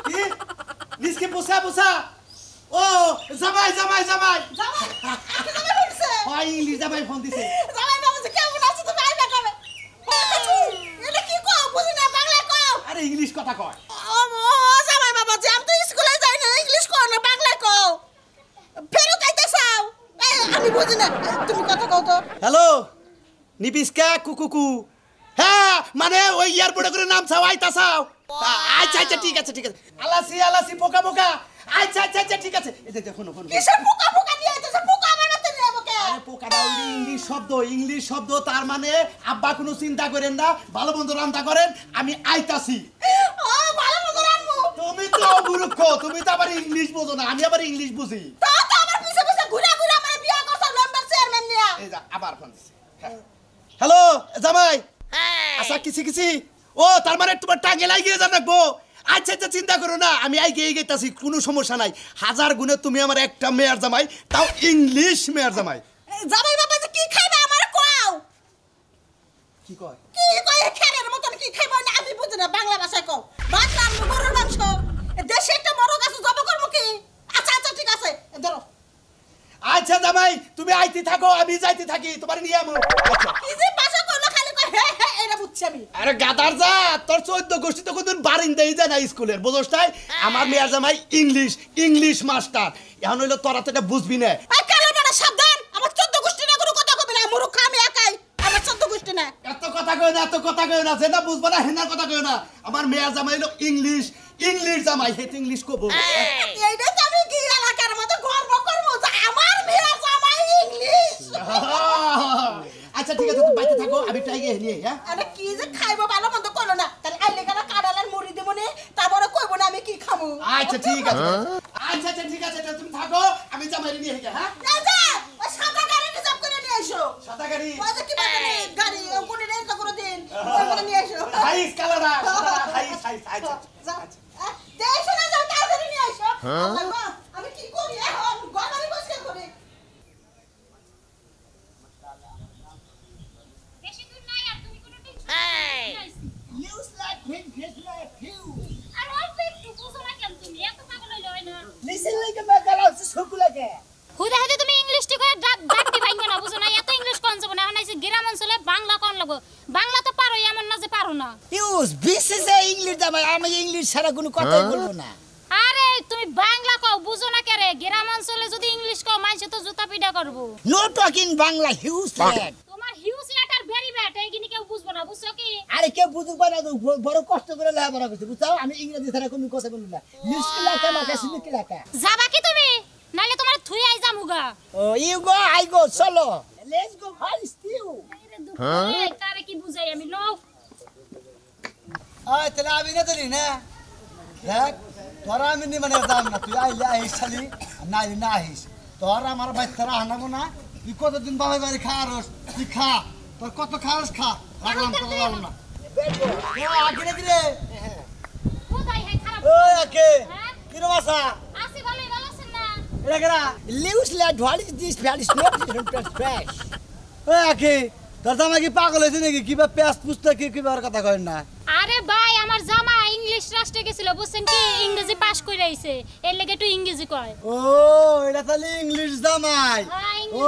কি নিসকে পোষা পোষা ও জামাই জামাই জামাই জামাই বলছে ওই ইংলিশ জামাই ফোন দিছে জামাই বলছে কেমন আছো তুমি আইবা কবে এটা কি কও বুঝি না বাংলা কও আরে ইংলিশ কথা কয় ও জামাই বাবা যে আমি তো স্কুলে যাই না ইংলিশ কও না বাংলা কও ফেরত আইতাছাও আমি বুঝি না তুমি কথা কও তো হ্যালো নিপিসকা কুকুকু হ্যাঁ মানে ওই এয়ারপোর্টে করে নাম চাও আইতাছাও আচ্ছা আচ্ছা ঠিক আছে আলাসি আলাসি পোকা পোকা আচ্ছা আচ্ছা আচ্ছা ঠিক আছে এই দেখো ফোন কিসের পোকা পোকা নিয়ে আইতাছ পোকা আমার হাতে নিয়ে আমাকে আরে পোকাটা ওই ইংলিশ শব্দ তার মানে আব্বা কোনো চিন্তা করেন না ভালো মন্দ রান্না করেন আমি আইতাছি ও ভালো মতো রাখবো তুমি তো মূর্খ তুমি তো আবার ইংলিশ বোঝো না আমি আবার ইংলিশ বুঝি তা তো আমার পিছে পিছে ঘুরে ঘুরে আমার বিয়া করছ মেম্বার চেয়ারম্যান নিয়া এই যা আবার ফোন দিছে হ্যালো জামাই আচ্ছা কিছি ও তার মানে তোমার টাঙ্গে লাগিয়ে যা রাখবো আচ্ছা আচ্ছা চিন্তা করো না আমি এগিয়ে গেতাছি কোনো সমস্যা নাই হাজার গুণে তুমি আমার একটা মেয়ার জামাই তাও ইংলিশ মেয়ার জামাই জামাই বাবা যে কি খাইবে আমার কও কি কয় কি কয় খেরের মতন কি খাইব না আমি বুঝি না বাংলা ভাষায় কও বাংলা গরুর মাংস দেশে একটা মরক আছে জব করব কি আচ্ছা আচ্ছা ঠিক আছে ধরো আচ্ছা জামাই তুমি আইতে থাকো আমি যাইতে থাকি তোমার নিয়ে আমো আচ্ছা কি যে ভাষা কইলো খালি কয় হে হে এরা বুঝছি আমি আরে গাদার যা তোর 14 গোষ্ঠী তো কোনদিন বারিন্দাই যায় না স্কুলের বুঝছস তাই আমার মেয়ার জামাই ইংলিশ মাস্টার এখন হইলো তোরা তো এটা বুঝবি না আই কালা বড় সাবধান আমার 14 গোষ্ঠী না কোনো কথা কইবে না মূর্খ আমি একাই আমার 14 গোষ্ঠী না এত কথা কই না যেটা বুঝবা না হেনা কথা কই না আমার মেয়ার জামাই হলো ইংলিশ জামাই হেত ইংলিশ কব এইটা তো আমি কি এলাকার মধ্যে গর্ব করব যে আমার মেয়ে জামাই ইংলিশ আচ্ছা ঠিক আছে তুমি বাইতে থাকো আমি টাইগে নিয়ে হ্যাঁ আরে কি যে খাইবো ভালো মন্দ কইলো না তাহলে আইলে গেলা কাডালার মুড়ি দেব নে তারপরে কইবো না আমি কি খাবো আচ্ছা ঠিক আছে তুমি থাকো আমি জামাই নিয়ে হেগে হ্যাঁ যা ওই সাদা গাড়ি রিজার্ভ করে নিয়ে আইসো সাদা গাড়ি ওই যে কি বলে গাড়ি কোনে রেঞ্জ করে দিন ওই করে নিয়ে আইসো হাইস কালারা হাইস যা দেশে না যাও তাড়াতাড়ি নিয়ে আইসো আল্লাহ আমি কি করি এখন গড়ারি বসে করি বেশি দূর নাই আর তুমি কোনো tension Use like pink fish like you. আর অল্প একটু বুঝো না কেন তুমি এত পাগল হইলে হয় না Listen like a magala chocolate. হুদা হুদা তুমি ইংলিশটি কই ডাকতে ভাইঙ্গ না বুঝো না এত ইংলিশ কোন যাব না এখন আইছে গ্রাম অঞ্চলে বাংলা কোন লাগো বাংলা তো পারো এমন না যে পারো না Use this is a English জামাই আমি ইংলিশ ছাড়া কোনো কথাই বলবো না আরে তুমি বাংলা কও বুঝো না কেরে গ্রাম অঞ্চলে যদি ইংলিশ কও মানছে তো জুতা পিটা করব no talking Bangla huge land তোমার হিউজ লেটার ভেরি ব্যাড এইগিনি কেউ বুঝবো না বুঝছো কি আরে কেউ বুঝুক পারে না বড় কষ্ট করে লেখাপড়া করছে বুঝছো আমি ইংরেজি ছাড়া কোনো কথা বলবো না নিউজ কি লেখা মাকা সিমি কি লেখা যাবা কি তুমি নালে তোমার থুই আই জামুগা ও ইউ গো আই গো চলো লেটস গো হাই স্টিউ আরে দুঃখ তারে কি বুঝাই আমি লও আয় তাহলে আমি না জানি না দেখ তোরা আমি নি মানে দাম না তুই আইলে আইস খালি না আইস তোরা আমার বাচ্চারা আনাবো না তুই কতদিন বাবা বাড়ি খাওয়ারস তুই খা তোর কত খাওয়াস খা রাখলাম তো রাখলাম না আগে রে কোথায় হে খারাপ ওই আকে হ্যাঁ কিরম আসা আসি ভালোই ভালো আছেন না এটা কেরা লিউজ ল্যান্ড হোয়াট ইজ দিস ভ্যালি স্নোট ট্র্যাশ ওই আকে তোর জামা কি পাগল হয়েছে নাকি কিবা পেঁয়াজ পুস্তক কিবা কথা কয় না আরে ভাই আমার জামা ইংলিশ রাষ্ট্রে গেছিল বুঝছেন কি ইংরেজি পাস করে আইছে এর লাগি একটু ইংরেজি কয় ও এটা তাহলে ইংলিশ জামাই হ্যাঁ, ও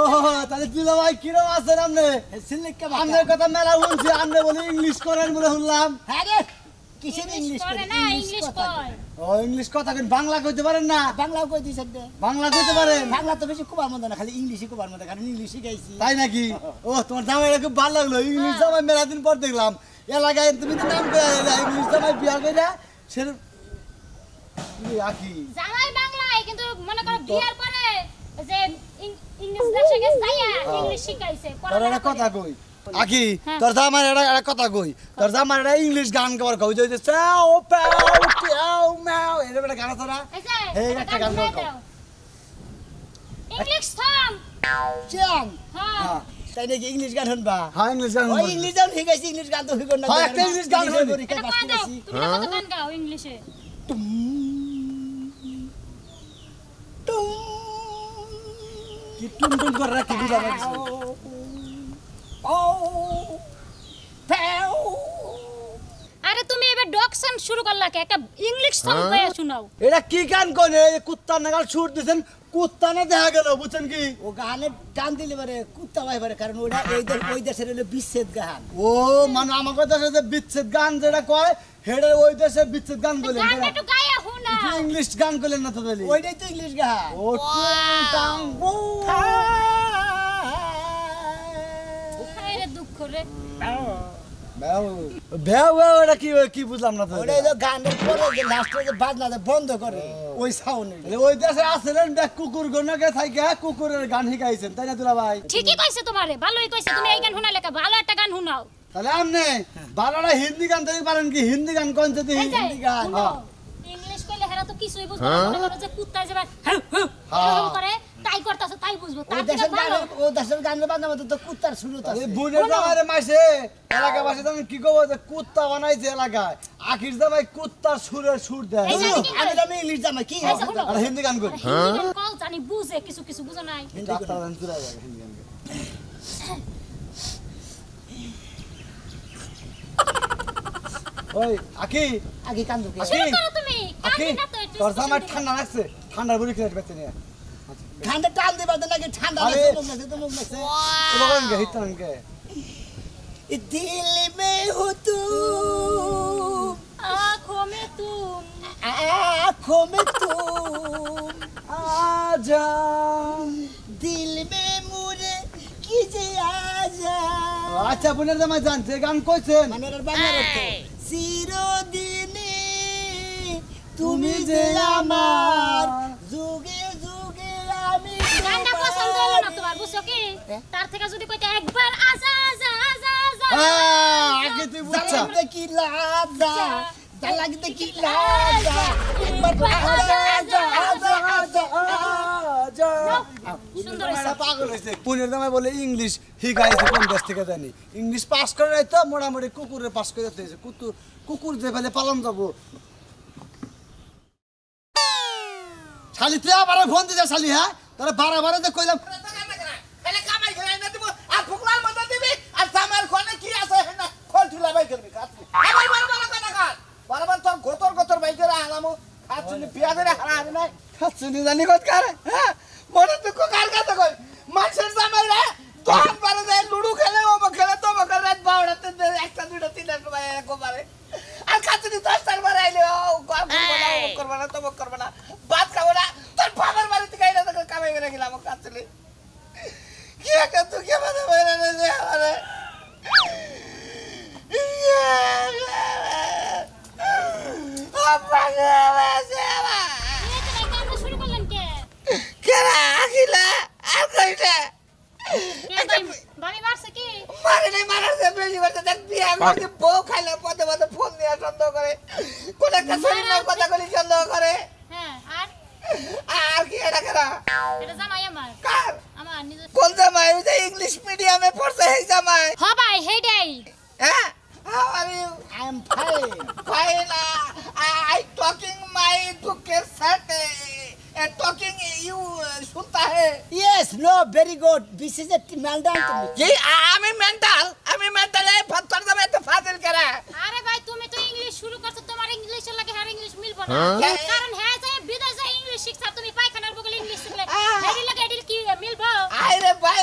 তাহলে তুই জামাই কিরম আছে আমনে সিলিকা আমনের কথা মেলা শুনছি আমনে বলে ইংলিশ করেন বলে শুনলাম আরে কিসের ইংলিশ করে না ইংলিশ কয় ও ইংলিশ কথা কেন বাংলা কইতে পারেন না বাংলাও কই দিছেন দে বাংলা কইতে পারেন বাংলা তো বেশি কুবার মধ্যে না খালি ইংলিশই কুবার মধ্যে কারণ ইংলিশই গাইছি তাই নাকি ও তোমার জামাইটা খুব ভালো লাগলো ইংলিশ জামাই মেলা দিন পর দেখলাম এলাকায় তুমি তো নাম করে ইংলিশ জামাই বিয়া কইরা সে আকি জামাই বাংলায় কিন্তু মনে করো বিয়ার পরে যে ইংলিশ দেশে গেছে যাইয়া ইংলিশ শিখাইছে তোর একটা কথা কই আকি হ্যাঁ। তোর জামাই একটা কথা কই তোর জামাই একটা ইংলিশ গান গাওয়ার কই যে চাও পাও পিও মাও এরকম একটা গান আছে না এই একটা গান গাও ইংলিশ সং চাং হ্যাঁ তাই নাকি ইংলিশ গান শুনবা হ্যাঁ ইংলিশ গান ওই ইংলিশ গান ঠিক আছে ইংলিশ গান তো হইব না হ্যাঁ, একটা ইংলিশ গান হইব। এটা কয় দাও তুমি কত গান গাও ইংলিশে কি টুনটুন করে রাখি বুঝা পাচ্ছি ও প্যাও আরে তুমি এবার ডকশন শুরু করলা কে একটা ইংলিশ সং কইয়া শোনাও এটা কি গান কোনে কুত্তা নাগাল সুর দিছেন কুত্তা না দেখা গেল বুঝছেন কি ও গানে টান দিলে পারে কুত্তা ভাই পারে কারণ ওটা ওই দেশের হলো বিচ্ছেদ গান ও মানে আমাকে দেশে যে বিচ্ছেদ গান যেটা কয় হেডে ওই দেশে বিচ্ছেদ গান বলেন গানটা একটু গায়া শোনাও ইংলিশ গান কইলেন না তো বলি ওইটাই তো ইংলিশ গান ও টাং আরে দুঃখ রে বেও এটা কি বুঝলাম না তো ওইটাই তো গানের পরে যে লাস্টে যে বাজনাটা বন্ধ করে ওই সাউন্ড ওই দেশে আসলেন দেখ কুকুর গণকে থাইকে কুকুরের গান শিখাইছেন তাই না দুলা ভাই ঠিকই কইছে তোমারে ভালোই কইছে তুমি এই গান শোনালে কা ভালো একটা গান শোনাও তাহলে আপনি বালাটা হিন্দি গান তৈরি পারেন কি হিন্দি গান কোন যদি হিন্দি গান ইংলিশ কইলে হেরা তো কিছুই বুঝবে না মনে করো যে কুত্তা যে এরকম করে তাই করতাছে তাই বুঝবো ও দেশের গান ও দেশের গানের বাজনা মতো তো কুত্তার শুরুত আছে বুনের জামাইরে মাইছে এলাকাবাসী তুমি কি কব যে কুত্তা বানাইছে এলাকায় আখির জামাই কুত্তার সুর দেয় আমি ইংলিশ জামা কি আর হিন্দি গান করি কল জানি বুঝে কিছু কিছু বুঝো নাই ডাক্তার গান চলে যাবে হিন্দি গান ওই আকি আগে কান্দু কে শুরু করো তুমি আকি কাঁদি না তো একটু তোর জামাই ঠান্ডা লাগছে ঠান্ডার বুড়ি খেলে বেঁচে নিয়ে ঠান্ডা টান দিবা তো নাকি ঠান্ডা আরে, লাগছে তো মুখ লাগছে তোমার কে হিতান কে दिल में हो तुम आँखों में तुम आँखों में तुम आजा दिल में मुझे कीजिए आजा আচ্ছা বোনের জামাই জানছে গান কইছেন মানে এর বাংলা অর্থ চিরদিনে তুমি যে আমার যুগে যুগে আমি গানটা পছন্দ হলো না তোমার বুঝছো কি তার থেকে যদি কইতে একবার আজা আজা আজা আজা আগে তুই বুঝছা জানতে কি লাজা জানতে কি লাজা একবার আজা আজা আজা আজা আজা সুন্দর হইছে পাগল হইছে পুনের জামাই বলে ইংলিশ শিখাইছে কোন দেশ থেকে জানি ইংলিশ পাস করে নাই তো মোটামুটি কুকুরে পাস করে দিতেছে কুকুর যে ফেলে পালন যাবো শালি তুই আবার ফোন দিতে শালি হ্যাঁ তোরা বারে যে কইলাম তাহলে কামাই করে না দিব আর ফুকলার মতো দিবি আর জামার কোনে কি আছে না খোল ঠুলা বাই করবি কাটলি আমার বড় কথা কাট বরাবর তোর গতর বাই করে আলামু খাচ্ছনি পিয়াজের হারা হারি নাই খাচ্ছনি জানি কত কার হ্যাঁ মনে দুঃখ কার কথা কই মাছের জামাই রে দোকান পারে যায় লুডু খেলে ও খেলে তো মকর রাত 12টাতে একটা দুটো তিনটা সময় একবারে আর খাচ্ছনি 10টার বার আইলে ও করব না তো করব না ভাত খাবো না তোর বাবার বাড়িতে গাইলা তো কামাই করে গেলাম খাচ্ছনি কি একটা তুই কে মানে বাইরে রে আমারে আপা গে বাসা এই তো গানটা শুরু করলেন কে কেরা আখিলা আর কইলে বামি মারছে কি মারে মারার যে বেশি করতে দেখ বিয়া করতে বউ খাইলে পদে পদে ফোন দিয়া সন্দেহ করে কোন একটা শরীরের কথা কলি সন্দেহ করে হ্যাঁ আর আর কি এটা কেরা এটা জামাই আমার কার আমার নিজে কোন জামাই ওই যে ইংলিশ মিডিয়ামে পড়ছে এই জামাই হ ভাই হেডাই হ্যাঁ how are you I am fine. Fine, I talking my दुखे साथ talking you सुनता है Yes, no, very good. This is a meltdown to me. ये আমি মেন্টাল এই ফতর দামে তো ফাজিল করে আরে ভাই তুমি তো ইংলিশ শুরু করছো তোমার ইংলিশের লাগে আর ইংলিশ মিলবো না কারণ হ্যাঁ যে বিদেশ যায় ইংলিশ শিখছা তুমি পায়খানার বগলে ইংলিশ শিখলে হেডি লাগে এডিল কি মিলবো আরে ভাই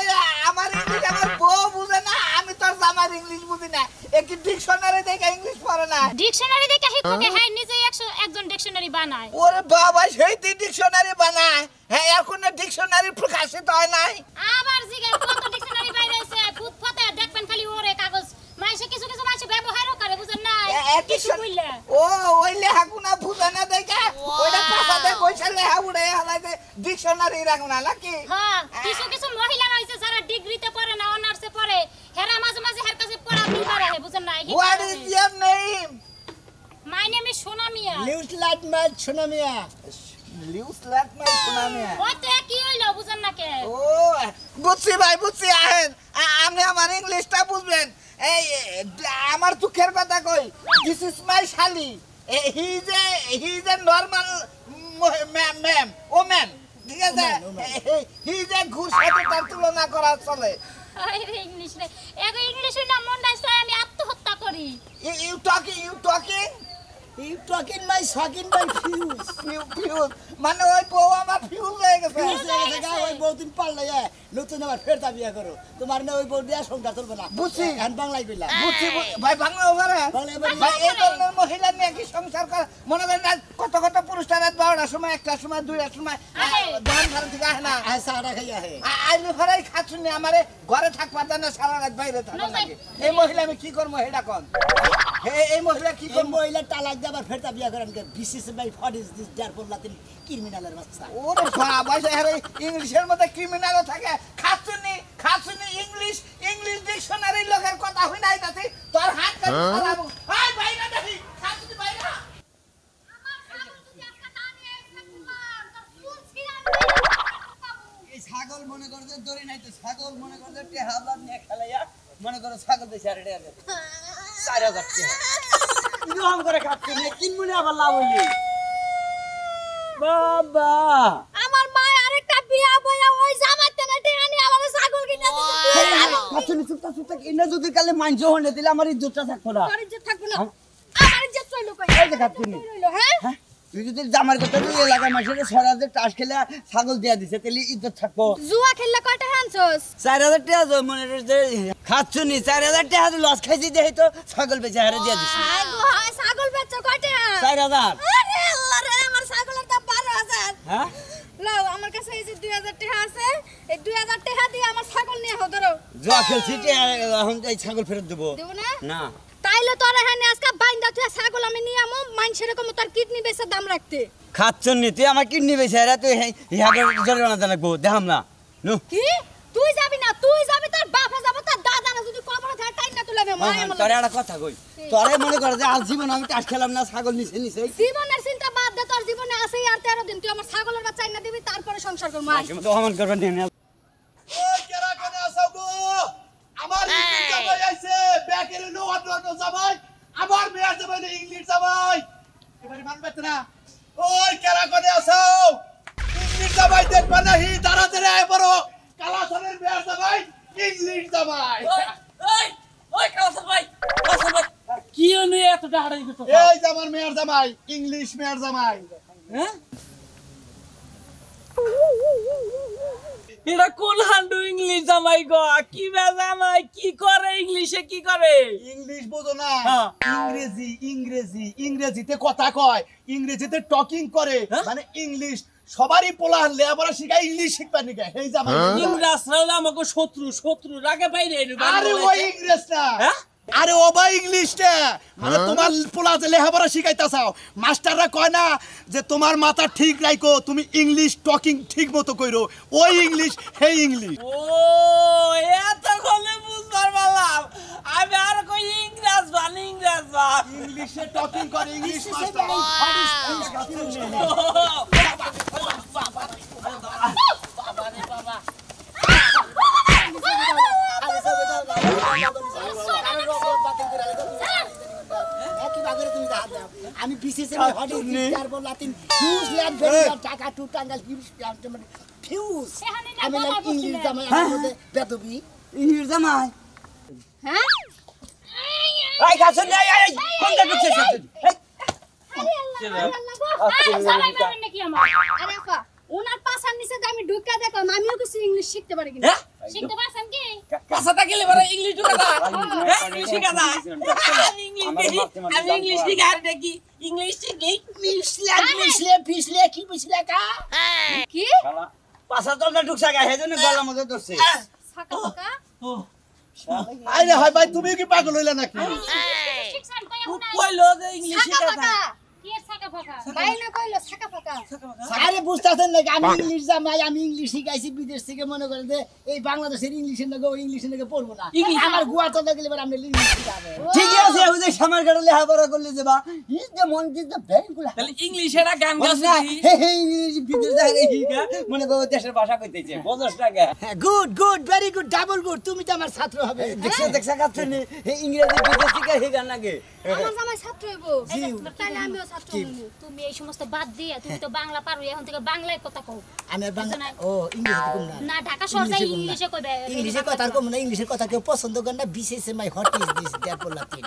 আমার ইংলিশ আমার বউ বুঝে না আমি তোর জামার ইংলিশ বুঝি না এক ডিকশনারি দেখে ইংলিশ পড়ে না ডিকশনারি দেখে শিখোকে হ্যাঁ নিজে একজন ডিকশনারি বানায় ওরে বাবা সেই ডিকশনারি বানায় হ্যাঁ এখন ডিকশনারি প্রকাশিত হয় নাই আবার জিগে কত ডিকশনারি বাইরেছে ভূত ফতে দেখবেন খালি ওরে কাগজ মাইসে কিছু কিছু মাইসে ব্যবহারও করে বুঝেন না কিছু কইলে ও ওই লেখাগুনা বুঝে না দেখে ওইটা পাশাতে কইছে লেখা উড়ে হালাইতে ডিকশনারি রাখুনা নাকি হ্যাঁ কিছু কিছু মহিলা রয়েছে যারা ডিগ্রিতে পড়ে না অনার্সে পড়ে হেরা মাঝে মাঝে হের কাছে পড়া মিলবার আছে বুঝেন না what is your name my name is সোনা মিয়া Lives like my Chunamia. লিউস লাট মাই সুনামে ওতে কি হইলো বুঝেন না কে ও বুঝছি ভাই বুঝছি আহেন আপনি আমার ইংলিশটা বুঝবেন এই আমার দুঃখের কথা কই দিস ইজ মাই শালি he is a normal ma'am ও ম্যাম ঠিক আছে হি ইজ এ ঘুষ সাথে তার তুলনা করা চলে আরে ইংলিশ রে এগো ইংলিশের নাম মন নাই আমি আত্মহত্যা করি ইউ টকিং ই talking my shocking my fuse fuse মানে ওই বউ আমার ফিউজ হয়ে গেছে ওই বউ তুমি পারলে নতুন আবার ফের বিয়া করো তোমার না ওই বউ দিয়া সংসার চলবে না বুঝছি। এখন বাংলায় কইলা বুঝছি ভাই বাংলা ওভারে বাংলায় বলি। ভাই এই ধরনের মহিলা নিয়ে কি সংসার করে মনে করেন না কত কত পুরুষটা রাত 12টার সময় 1টার সময় 2টার সময় দোকান ভাড়া থেকে আসে না আয় সারা খাইয়া হে আইলে ফরাই খাচ্ছুনি আমারে ঘরে থাকবা দেন না সারা রাত বাইরে থাকা লাগে এই মহিলা আমি কি করবো হেডা কোন এই মহিলা কি কোন করবো মহিলা তালাক দিয়ে আবার ফেরতা বিয়া করেন কে বিসিস বাই what is this therefore Latin ক্রিমিনালের বাচ্চা ওরে বাবা আরে ইংলিশের মধ্যে ক্রিমিনালও থাকে খাচ্ছুনি ইংলিশ ডিকশনারি লোকের কথা হই নাই তাতে তোর হাত কাটে চালাবো আয় বাইরে দেখি খাচ্ছুনি বাইরে আমার ছাগল যদি আজকে না নিয়ে এসে তোমার তোর চুল ছিঁড়ে এই ছাগল মনে করে যে দড়ি নাই তো ছাগল মনে করে যে টেহাবলার নিয়ে খেলাইয়া মনে করে ছাগল দেশে আর রেডি 4000 টাকা ইরকম করে খাচ্ছে না কিন মনে আবার লাভ হইলি বাবা আমার মা আরেকটা বিয়া বইয়া ওই জামাইতে না টেহানি আমার ছাগল কিনে দিতে কাছুনি চুপটা ইনা যদি কালে মানজ হনে দিলে আমার ইজ্জতটা থাকতো না তোর ইজ্জত থাকবে না আমার ইজ্জত চইলো কই এই যে কাছুনি রইলো হ্যাঁ তুই যদি জামার কথা তুই এলাকার মানুষের সরাজে টাস খেলে ছাগল দিয়া দিছে তাহলে ইজ্জত থাকবো জুয়া খেললে কয়টা হানছস 4000 টাকা তো মনে রে খাচ্ছুনি 4000 টাকা লস খাইছি দেই তো ছাগল বেচে হারে দিয়া দিছি আই গো হায় ছাগল বেচছো কয়টা 4000 আরে আল্লাহ রে আমার ছাগলের দাম 12000 হ্যাঁ লাও আমার কাছে এই যে 2000 টাকা আছে এই 2000 টাকা দিয়ে আমার ছাগল নিয়ে হও ধরো জোয়া খেলছি এখন এই ছাগল ফেরত দেবো দেব না না তাইলে তোর এখানে আজকে বাইন্দা তুই ছাগল আমি নিয়ে আমু মানুষের রকম তোর কিডনি বেচে দাম রাখতে খাচ্ছুনি তুই আমার কিডনি বেচে হারে তুই ইহাকে জরিমানা জানাবো দেখাম না নো কি তুই যাবি না তুই যাবি তোর বাপে যাব তোর দাদা না যদি কবরে ধরে টাইন না তুলে মা আমার তোরে একটা কথা কই তোরে মনে করে যে আজ জীবন আমি টাস খেলাম না ছাগল নিছে জীবনের চিন্তা বাদ দে তোর জীবনে আছে আর 13 দিন তুই আমার ছাগলের বাচ্চা না দিবি তারপরে সংসার করব আয় তো অমন করবেন না ওই কেরা কোনে আসাও গো আমার ইংলিশ জামাই আইছে ব্যাকের নো অটো জামাই আমার মেয়ার জামাই না ইংলিশ জামাই এবারে মানবে না ওই কেরা কোনে আসাও ইংলিশ জামাই দেখবা নাহি তাড়াতাড়ি আয় পড়ো কালাসনের মেয়ার জামাই ইংলিশ জামাই ওই কাউসার ভাই কি নিয়ে এত ডাহাড়াই করছো এই যে আমার মেয়ার জামাই ইংলিশ মেয়ার জামাই হ্যাঁ এটা কোন হান্ডু ইংলিশ জামাই গো কি জামাই কি করে ইংলিশে কি করে ইংলিশ বোঝো না হ্যাঁ। ইংরেজিতে কথা কয় ইংরেজিতে টকিং করে মানে ইংলিশ সবারই পোলা লেখাপড়া শিখায় ইংলিশ শিখবা নিকে এই জামাই ইংরেজরা হলো আমাকে শত্রু রাগে বাইরে আরে ওই ইংরেজ না হ্যাঁ? আরে ও ভাই ইংলিশটা মানে তোমার পোলা যে লেখাপড়া শিখাইতা চাও মাস্টাররা কয় না যে তোমার মাথা ঠিক রাখো তুমি ইংলিশ টকিং ঠিক মতো কইরো ওই ইংলিশ হে ইংলিশ ও এত কলে বুঝবার পারলাম আমি আর কই ইংরেজ বান ইংলিশে টকিং করে ইংলিশ মাস্টার আমি বিশেষ what is this therefore Latin fuse land very টাকা টু টাঙ্গাল ফিউজ আমি লাইক ইংলিশ জামাই আমার মধ্যে বেদবি ইংলিশ জামাই হ্যাঁ এই গাছন এই কোনটা ঢুকছে জামাই মারবেন নাকি আমার আরে আপা ওনার পাশার নিচে আমি ঢুকা দেখো আমিও কিছু ইংলিশ শিখতে পারি কিনা শিখতে পারছেন কি কাছাটা গেলে বড় ইংলিশ ঢুকাতা ইংলিশ শিখাতা আমি ইংলিশ শিখা দেখি ইংলিশ শিখি পিছলে কি পিছলে কা কি পাশা তোমরা ঢুকছা গা হেজন্য গলার মধ্যে ধরছে ফাকা ফাকা আরে হয় ভাই তুমি কি পাগল হইলা নাকি শিখছেন কই এখন কইলো যে ইংলিশ ফাকা শিখাতা ফাকা কি ফাকা ফাকা বাইনা কইলো ফাকা ফাকা আরে বুঝতাছেন না আমি ইংলিশ জামাই আমি ইংলিশ শিখাইছি বিদেশ থেকে মনে করে যে এই বাংলাদেশের ইংলিশের নাকি ইংলিশের নাকি পড়বো না আমার গুয়া তো গেলে আমরা ইংলিশ শিখাবো ঠিক আছে ওই যে সামার কাটা লেখাপড়া করলে যাবা ইজ দ্য মন ইজ দ্য ভেরি গুড তাহলে ইংলিশের গান গাছে হে ইংলিশ বিদেশ থেকে মনে করো দেশের ভাষা কইতেছে বুঝছ না কে good good very good double good তুমি তো আমার ছাত্র হবে দেখছ কাটছনি ইংরেজি বিদেশ থেকে হে গান লাগে আমার জামাই ছাত্র হইবো তাহলে আমিও ছাত্র হইনি তুমি এই সমস্ত বাদ দিয়ে তুমি তো বাংলা পারো এখন থেকে বাংলায় কথা কও আমি বাংলা ও ইংলিশ কম না না ঢাকা শহর যাই ইংলিশে কইবে ইংলিশে কথা কম না ইংলিশের কথা কেউ পছন্দ করে না বিশেষ my hot is this therefore Latin